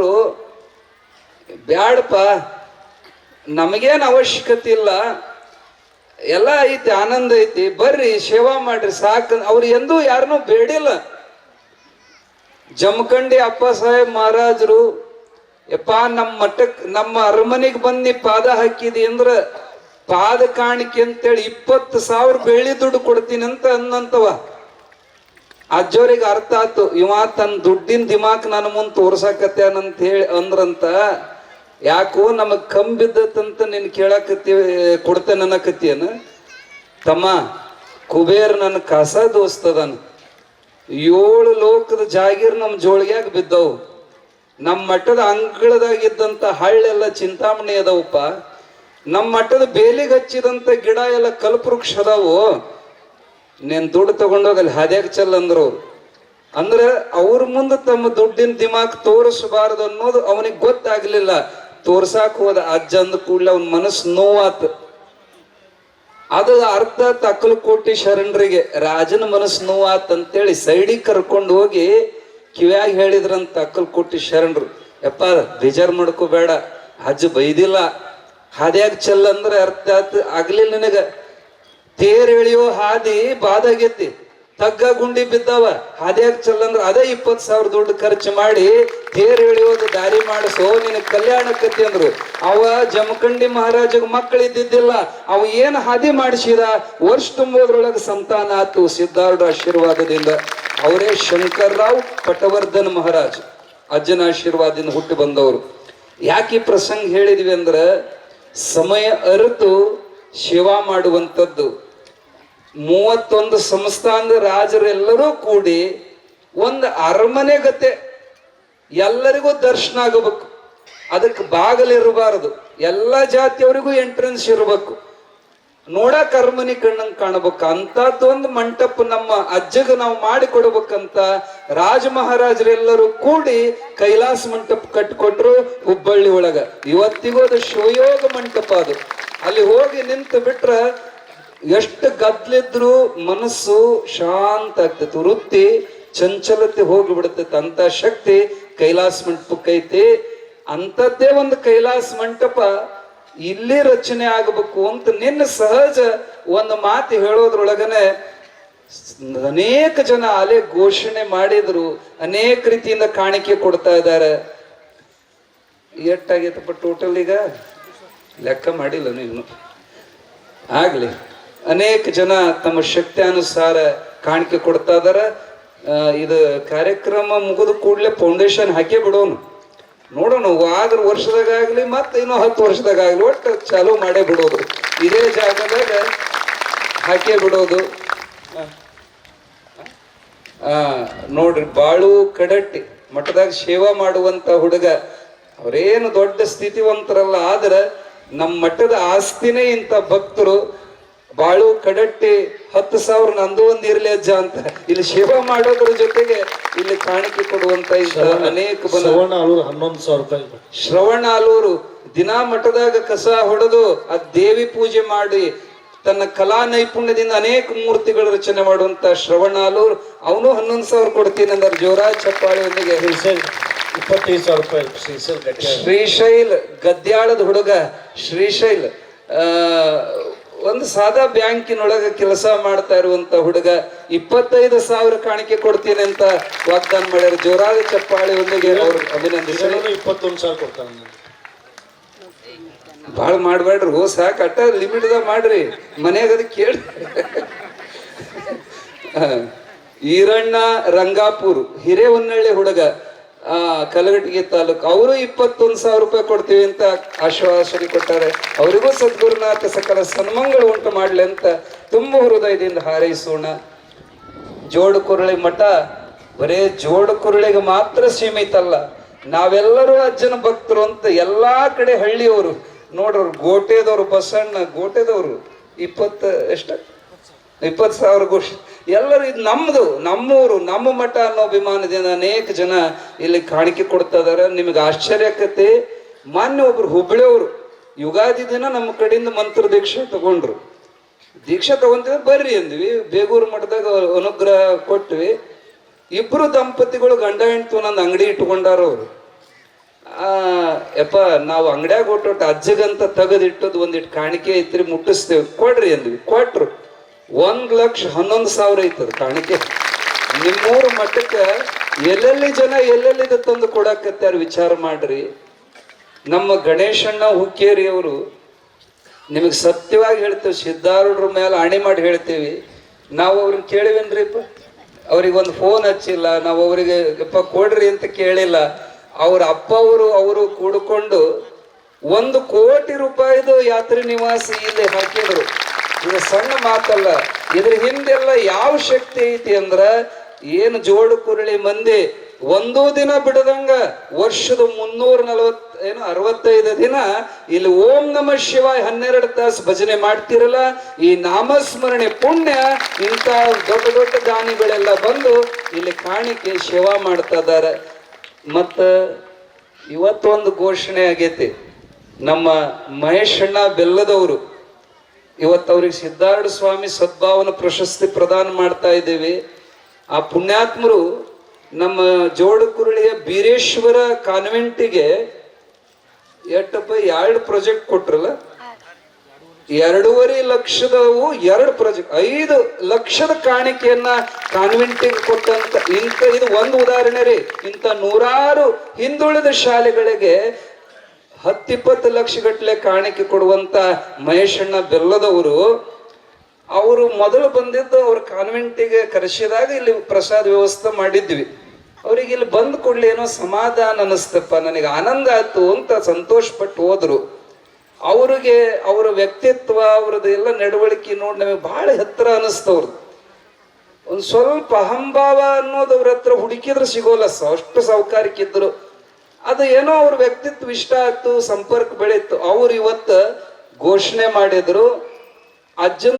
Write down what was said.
ಅವರು ಬ್ಯಾಡಪ್ಪ, ನಮಗೇನು ಅವಶ್ಯಕತೆ ಇಲ್ಲ, ಎಲ್ಲ ಐತಿ, ಆನಂದ ಐತಿ, ಬರ್ರಿ ಸೇವಾ ಮಾಡ್ರಿ ಸಾಕು. ಅವ್ರು ಎಂದೂ ಯಾರನ್ನೂ ಬೇಡಿಲ್ಲ. ಜಮಖಂಡಿ ಅಪ್ಪ ಸಾಹೇಬ್ ಮಹಾರಾಜರು ಯಪ್ಪ ನಮ್ಮ ಮಠಕ್ ನಮ್ಮ ಅರಮನೆಗೆ ಬಂದು ಪಾದ ಹಾಕಿದಿ ಅಂದ್ರ ಪಾದ ಕಾಣಿಕೆ ಅಂತೇಳಿ 20,000 ಬೆಳ್ಳಿ ದುಡ್ಡು ಕೊಡ್ತೀನಿ ಅಂತ ಅನ್ನಂತವ. ಅಜ್ಜೋರಿಗೆ ಅರ್ಥ ಆತು, ಇವ ತನ್ನ ದುಡ್ಡಿನ ದಿಮಾಕ್ ನನ್ನ ಮುಂದೆ ತೋರ್ಸಾಕತ್ಯಾನಂತ ಹೇಳಿ ಅಂದ್ರಂತ. ಯಾಕೋ ನಮಗ್ ಕಂಬಿದ್ದತ್ತಂತ ನೀನ್ ಕೇಳಾಕತ್ತಿ ಕೊಡ್ತೇನೆ ಅನ್ನಕತ್ತೀಯನ? ತಮ್ಮ, ಕುಬೇರ್ ನನ್ನ ಕಸ ದೋಸ್ತದನ್. 7 ಲೋಕದ ಜಾಗೀರ್ ನಮ್ಮ ಜೋಳಿಗ್ಯಾಗ ಬಿದ್ದವು. ನಮ್ಮ ಮಠದ ಅಂಗಳದಾಗಿದ್ದಂತ ಹಳ್ಳೆಲ್ಲ ಚಿಂತಾಮಣಿ ಅದಾವಪ್ಪ. ನಮ್ಮ ಮಠದ ಬೇಲಿಗೆ ಹಚ್ಚಿದಂತ ಗಿಡ ಎಲ್ಲ ಕಲ್ಪವೃಕ್ಷ ಅದಾವು. ನೀನ್ ದುಡ್ಡು ತಗೊಂಡೋಗಲ್ಲಿ ಹಾದ್ಯಾಗ ಚಲ್ ಅಂದ್ರು ಅವ್ರು. ಅಂದ್ರೆ ಅವ್ರ ಮುಂದೆ ತಮ್ಮ ದುಡ್ಡಿನ ದಿಮಾಕ್ ತೋರಿಸಬಾರದು ಅನ್ನೋದು ಅವನಿಗೆ ಗೊತ್ತಾಗ್ಲಿಲ್ಲ. ತೋರ್ಸಾಕ್ ಹೋದ ಅಜ್ಜ ಅಂದ ಕೂಡಲೇ ಅವನ ಮನಸ್ಸು ನೋವಾತ. ಅದು ಅರ್ಥ ತಕ್ಕಲಕೋಟಿ ಶರಣರಿಗೆ ರಾಜನ ಮನಸ್ಸು ನೋವಾತ್ ಅಂತೇಳಿ ಸೈಡಿಗೆ ಕರ್ಕೊಂಡು ಹೋಗಿ ಕಿವ್ಯಾಗ ಹೇಳಿದ್ರಂತ ತಕ್ಕಲಕೋಟಿ ಶರಣರು, ಯಪ್ಪ ಬೇಜಾರ್ ಮಾಡ್ಕೋಬೇಡ, ಅಜ್ಜ ಬೈದಿಲ್ಲ, ಹಾದ್ಯಾಗ ಚೆಲ್ಲ ಅಂದ್ರೆ ಅರ್ಥ ಆತ್ ಆಗ್ಲಿಲ್ಲ ನಿನಗ. ತೇರ್ ಎಳಿಯೋ ಹಾದಿ ಬಾದಾಗೈತಿ, ತಗ್ಗ ಗುಂಡಿ ಬಿದ್ದಾವ, ಹಾದ್ಯಾಗ ಚೆಲ್ಲಂದ್ರ ಅದೇ 20,000 ದುಡ್ಡು ಖರ್ಚು ಮಾಡಿ ತೇರ್ ಎಳಿಯೋದು ದಾರಿ ಮಾಡಿಸೋ, ನಿನಗೆ ಕಲ್ಯಾಣಕ್ಕತಿ ಅಂದ್ರು. ಅವ ಜಮಖಂಡಿ ಮಹಾರಾಜಗ ಮಕ್ಕಳು ಇದ್ದಿದ್ದಿಲ್ಲ. ಅವ ಏನ್ ಹಾದಿ ಮಾಡಿಸಿದ, ವರ್ಷ ತುಂಬೋದ್ರೊಳಗೆ ಸಂತಾನ ಆತು ಸಿದ್ಧಾರ್ಢ ಆಶೀರ್ವಾದದಿಂದ. ಅವರೇ ಶಂಕರ್ರಾವ್ ಪಟವರ್ಧನ್ ಮಹಾರಾಜ್, ಅಜ್ಜನ ಆಶೀರ್ವಾದದಿಂದ ಹುಟ್ಟಿ ಬಂದವರು. ಯಾಕೆ ಈ ಪ್ರಸಂಗ ಹೇಳಿದ್ವಿ ಅಂದ್ರ, ಸಮಯ ಅರಿತು ಸೇವಾ ಮಾಡುವಂಥದ್ದು. 31 ಸಂಸ್ಥಾನದ ರಾಜರೆಲ್ಲರೂ ಕೂಡಿ ಒಂದು ಅರಮನೆ ಗತೆ ಎಲ್ಲರಿಗೂ ದರ್ಶನ ಆಗಬೇಕು. ಅದಕ್ಕೆ ಬಾಗಲಿರಬಾರದು, ಎಲ್ಲ ಜಾತಿಯವರಿಗೂ ಎಂಟ್ರೆನ್ಸ್ ಇರಬೇಕು. ನೋಡಕ್ ಅರಮನೆ ಕಣ್ಣಂಗ್ ಕಾಣಬೇಕು. ಅಂತದ್ದು ಒಂದು ಮಂಟಪ ನಮ್ಮ ಅಜ್ಜಗ ನಾವು ಮಾಡಿ ಕೊಡ್ಬೇಕಂತ ರಾಜ ಮಹಾರಾಜರೆಲ್ಲರೂ ಕೂಡಿ ಕೈಲಾಸ ಮಂಟಪ ಕಟ್ಟಿಕೊಟ್ರು ಹುಬ್ಬಳ್ಳಿ ಒಳಗ. ಇವತ್ತಿಗೂ ಅದು ಶಿವಯೋಗ ಮಂಟಪ. ಅದು ಅಲ್ಲಿ ಹೋಗಿ ನಿಂತು ಬಿಟ್ರ ಎಷ್ಟು ಗದ್ಲಿದ್ರು ಮನಸ್ಸು ಶಾಂತ ಆಗ್ತೈತಿ, ವೃತ್ತಿ ಚಂಚಲತೆ ಹೋಗಿ ಬಿಡ್ತೈತಿ. ಅಂತ ಶಕ್ತಿ ಕೈಲಾಸ ಮಂಟಪಕ್ಕೈತಿ. ಅಂತದ್ದೇ ಒಂದು ಕೈಲಾಸ ಮಂಟಪ ಇಲ್ಲಿ ರಚನೆ ಆಗಬೇಕು ಅಂತ ನಿನ್ನ ಸಹಜ ಒಂದು ಮಾತು ಹೇಳೋದ್ರೊಳಗನೆ ಅನೇಕ ಜನ ಅಲೆ ಘೋಷಣೆ ಮಾಡಿದ್ರು, ಅನೇಕ ರೀತಿಯಿಂದ ಕಾಣಿಕೆ ಕೊಡ್ತಾ ಇದ್ದಾರೆ. ಎಷ್ಟಾಗೈತಪ್ಪ ಟೋಟಲ್ ಈಗ ಲೆಕ್ಕ ಮಾಡಿಲ್ಲ ನೀನು. ಆಗ್ಲಿ, ಅನೇಕ ಜನ ತಮ್ಮ ಶಕ್ತಿಯಾನುಸಾರ ಕಾಣಿಕೆ ಕೊಡ್ತಾ ಇದಾರ. ಇದು ಕಾರ್ಯಕ್ರಮ ಮುಗಿದ ಕೂಡಲೇ ಫೌಂಡೇಶನ್ ಹಾಕೇ ಬಿಡೋನು, ನೋಡೋಣ. ಆದ್ರ ವರ್ಷದಾಗಲಿ ಮತ್ತೆ ಇನ್ನೂ 10 ವರ್ಷದಾಗಲಿ ಒಟ್ಟು ಚಾಲೂ ಮಾಡೇ ಬಿಡೋದು, ಇದೇ ಜಾಗದಾಗ ಹಾಕೇ ಬಿಡೋದು. ನೋಡ್ರಿ, ಬಾಳು ಕಡಟ್ಟಿ ಮಠದಾಗ ಸೇವಾ ಮಾಡುವಂತ ಹುಡುಗ. ಅವ್ರೇನು ದೊಡ್ಡ ಸ್ಥಿತಿವಂತರಲ್ಲ, ಆದ್ರ ನಮ್ಮ ಮಠದ ಆಸ್ತಿನೇ ಇಂಥ ಭಕ್ತರು. ಬಾಳು ಕಡಟ್ಟಿ 10,000 ನಂದು ಒಂದು ಇರ್ಲಿ ಅಜ್ಜ ಅಂತ ಇಲ್ಲಿ ಸೇವಾ ಮಾಡೋದ್ರ ಜೊತೆಗೆ ಇಲ್ಲಿ ಕಾಣಿಕೆ ಕೊಡುವಂತ ಅನೇಕ 11,000 ರೂಪಾಯಿ. ಶ್ರವಣ ಆಲೂರು ದಿನ ಮಠದಾಗ ಕಸ ಹೊಡೆದು ಆ ದೇವಿ ಪೂಜೆ ಮಾಡಿ ತನ್ನ ಕಲಾ ನೈಪುಣ್ಯದಿಂದ ಅನೇಕ ಮೂರ್ತಿಗಳ ರಚನೆ ಮಾಡುವಂತ ಶ್ರವಣ ಆಲೂರು, ಅವನು 11,000 ಕೊಡ್ತೀನಿ ಅಂದ್ರೆ ಜೋರಾಜ್ ಚಪ್ಪಾಳಿಯೊಂದಿಗೆ 25,000 ರೂಪಾಯಿ. ಶ್ರೀಶೈಲ್ ಗದ್ಯಾಳದ ಹುಡುಗ ಶ್ರೀಶೈಲ್ ಒಂದು ಸಾದಾ ಬ್ಯಾಂಕಿನೊಳಗ ಕೆಲಸ ಮಾಡ್ತಾ ಇರುವಂತ ಹುಡುಗ 25,000 ಕಾಣಿಕೆ ಕೊಡ್ತೀನಿ ಅಂತ ವಾಗ್ದಾನ ಮಾಡ್ಯಾರ. ಜೋರಾದ ಚಪ್ಪಾಳಿ ಒಂದಿಗೆ ಅವ್ರು ಅಭಿನಂದಿಸ್ತಾರೆ. 21,000 ಕೊಡ್ತಾನೆ. ಭಾಳ ಮಾಡ್ಬೇಡ್ರಿ, ಸಾಕ ಅಟ್ಟ ಲಿಮಿಟ್ದಾಗ ಮಾಡ್ರಿ. ಮನ್ಯಾಗ ಅದ ಕೇಳಿ. ಈರಣ್ಣ ರಂಗಾಪುರ್ ಹಿರೇವನ್ನಳ್ಳಿ ಹುಡುಗ, ಕಲಗಟ್ಟಿಗೆ ತಾಲೂಕು, ಅವರು 21,000 ರೂಪಾಯಿ ಕೊಡ್ತೀವಿ ಅಂತ ಆಶ್ವಾಸನೆ ಕೊಟ್ಟಾರೆ. ಅವರಿಗೂ ಸದ್ಗುರುನಾಥ ಸಕಲ ಸನ್ಮಂಗಳು ಉಂಟು ಮಾಡ್ಲಿ ಅಂತ ತುಂಬ ಹೃದಯದಿಂದ ಹಾರೈಸೋಣ. ಜೋಡುಕುರಳಿ ಮಠ ಬರೇ ಜೋಡುಕುರಳಿಗೆ ಮಾತ್ರ ಸೀಮಿತ ಅಲ್ಲ, ನಾವೆಲ್ಲರೂ ಅಜ್ಜನ ಭಕ್ತರು ಅಂತ ಎಲ್ಲಾ ಕಡೆ ಹಳ್ಳಿಯವರು ನೋಡ್ರು. ಗೋಟೆದವ್ರು, ಬಸಣ್ಣ ಗೋಟೆದವ್ರು 20,000 ಘೋಷ. ಎಲ್ಲರೂ ಇದು ನಮ್ದು, ನಮ್ಮೂರು, ನಮ್ಮ ಮಠ ಅನ್ನೋ ಅಭಿಮಾನದಿಂದ ಅನೇಕ ಜನ ಇಲ್ಲಿ ಕಾಣಿಕೆ ಕೊಡ್ತಾ ಇದಾರೆ. ನಿಮಗೆ ಆಶ್ಚರ್ಯಕತೆ, ಮಾನ್ಯ ಒಬ್ರು ಹುಬ್ಬಳ್ಳಿಯವರು ಯುಗಾದಿ ದಿನ ನಮ್ಮ ಕಡೆಯಿಂದ ಮಂತ್ರ ದೀಕ್ಷೆ ತಗೊಂಡ್ರು. ದೀಕ್ಷೆ ತಗೊಂತೀವಿ ಬರ್ರಿ ಅಂದ್ವಿ. ಬೇಗೂರು ಮಠದಾಗ ಅನುಗ್ರಹ ಕೊಟ್ವಿ. 2 ದಂಪತಿಗಳು ಗಂಡ ಹೆಂಡ್ತು ನಂದು ಅಂಗಡಿ ಇಟ್ಕೊಂಡಾರ. ಅವರು ಯಪ್ಪ ನಾವು ಅಂಗಡ್ಯಾಗ ಕೊಟ್ಟು ಅಜ್ಜಗಂತ ತೆಗೆದಿಟ್ಟದ್ ಒಂದಿಟ್ಟು ಕಾಣಿಕೆ ಐತ್ರಿ ಮುಟ್ಟಿಸ್ತೇವೆ ಕೊಡ್ರಿ ಅಂದ್ವಿ. ಕೊಟ್ರು. 1,11,000 ಐತದ ಕಾಣಿಕೆ. ನಿಮ್ಮೂರ ಮಠಕ್ಕ ಎಲ್ಲೆಲ್ಲಿ ಜನ ಎಲ್ಲೆಲ್ಲಿದ ತಂದು ಕೊಡಾಕತ್ಯಾರ ವಿಚಾರ ಮಾಡ್ರಿ. ನಮ್ಮ ಗಣೇಶಣ್ಣ ಹುಕ್ಕೇರಿ ಅವರು, ನಿಮಗೆ ಸತ್ಯವಾಗಿ ಹೇಳ್ತೇವೆ, ಸಿದ್ಧಾರೂಢರ ಮೇಲೆ ಆಣೆ ಮಾಡಿ ಹೇಳ್ತೇವಿ, ನಾವು ಅವ್ರನ್ನ ಕೇಳಿವೇನ್ರಿಪ್ಪ? ಅವ್ರಿಗೆ ಒಂದು ಫೋನ್ ಹಚ್ಚಿಲ್ಲ, ನಾವು ಅವರಿಗೆ ಯಪ್ಪ ಕೊಡ್ರಿ ಅಂತ ಕೇಳಿಲ್ಲ. ಅವ್ರ ಅಪ್ಪ ಅವರು ಕೂಡ್ಕೊಂಡು 1 ಕೋಟಿ ರೂಪಾಯಿದು ಯಾತ್ರಿ ನಿವಾಸ ಇಲ್ಲಿ ಹಾಕಿದ್ರು. ಇದು ಸಣ್ಣ ಮಾತಲ್ಲ. ಇದ್ರ ಹಿಂದೆಲ್ಲ ಯಾವ ಶಕ್ತಿ ಐತಿ ಅಂದ್ರ, ಏನು ಜೋಡು ಕುರಳಿ ಮಂದಿ ಒಂದೂ ದಿನ ಬಿಡದಂಗ ವರ್ಷದ 365 ದಿನ ಇಲ್ಲಿ ಓಂ ನಮಃ ಶಿವಾಯ 12 ತಾಸು ಭಜನೆ ಮಾಡ್ತಿರಲ್ಲ. ಈ ನಾಮಸ್ಮರಣೆ ಪುಣ್ಯ ಇಂಥ ದೊಡ್ಡ ದೊಡ್ಡ ದಾನಿಗಳೆಲ್ಲ ಬಂದು ಇಲ್ಲಿ ಕಾಣಿಕೆ ಸೇವಾ ಮಾಡ್ತಾ ಇದ್ದಾರೆ. ಮತ್ತ ಇವತ್ತೊಂದು ಘೋಷಣೆ ಆಗೈತಿ, ನಮ್ಮ ಮಹೇಶಣ್ಣ ಬೆಲ್ಲದವರು ಇವತ್ತು ಅವ್ರಿಗೆ ಸಿದ್ಧಾರೂಢ ಸ್ವಾಮಿ ಸದ್ಭಾವನ ಪ್ರಶಸ್ತಿ ಪ್ರದಾನ ಮಾಡ್ತಾ ಇದ್ದೀವಿ. ಆ ಪುಣ್ಯಾತ್ಮರು ನಮ್ಮ ಜೋಡುಕುರಳಿಯ ಬೀರೇಶ್ವರ ಕಾನ್ವೆಂಟಿಗೆ ಎಷ್ಟಪ್ಪ 2 ಪ್ರಾಜೆಕ್ಟ್ ಕೊಟ್ರಲ್ಲ, 2.5 ಲಕ್ಷದವು 2 ಪ್ರಾಜೆಕ್ಟ್, 5 ಲಕ್ಷದ ಕಾಣಿಕೆಯನ್ನ ಕಾನ್ವೆಂಟಿಗೆ ಕೊಟ್ಟಂತ ಇದು ಒಂದು ಉದಾಹರಣೆ ರೀ. ಇಂಥ ನೂರಾರು ಹಿಂದುಳಿದ ಶಾಲೆಗಳಿಗೆ 10-20 ಲಕ್ಷ ಗಟ್ಟಲೆ ಕಾಣಿಕೆ ಕೊಡುವಂತ ಮಹೇಶಣ್ಣ ಬೆಲ್ಲದವರು, ಅವರು ಮೊದಲು ಬಂದಿದ್ದು ಅವ್ರ ಕಾನ್ವೆಂಟಿಗೆ ಕರೆಸಿದಾಗ ಇಲ್ಲಿ ಪ್ರಸಾದ ವ್ಯವಸ್ಥೆ ಮಾಡಿದ್ವಿ. ಅವ್ರಿಗೆ ಇಲ್ಲಿ ಬಂದ್ ಕೂಡಲೇ ಏನೋ ಸಮಾಧಾನ ಅನಿಸ್ತಪ್ಪ, ನನಗೆ ಆನಂದ ಆಯ್ತು ಅಂತ ಸಂತೋಷ ಪಟ್ಟು ಹೋದ್ರು. ಅವ್ರಿಗೆ ಅವರ ವ್ಯಕ್ತಿತ್ವ, ಅವ್ರದ್ದು ಎಲ್ಲ ನಡವಳಿಕೆ ನೋಡಿ ನಮಗೆ ಬಹಳ ಹತ್ತಿರ ಅನಿಸ್ತವ್ರದ್ದು. ಒಂದು ಸ್ವಲ್ಪ ಅಹಂಭಾವ ಅನ್ನೋದು ಅವ್ರ ಹತ್ರ ಹುಡುಕಿದ್ರೆ ಸಿಗೋಲ್ಲ, ಅಷ್ಟು ಸೌಕಾರಿಕಿದ್ರು. ಅದು ಏನೋ ಅವ್ರ ವ್ಯಕ್ತಿತ್ವ ಇಷ್ಟ ಆಯ್ತು, ಸಂಪರ್ಕ ಬೆಳೀತು. ಅವ್ರು ಇವತ್ತು ಘೋಷಣೆ ಮಾಡಿದ್ರು, ಅಜ್ಜನ್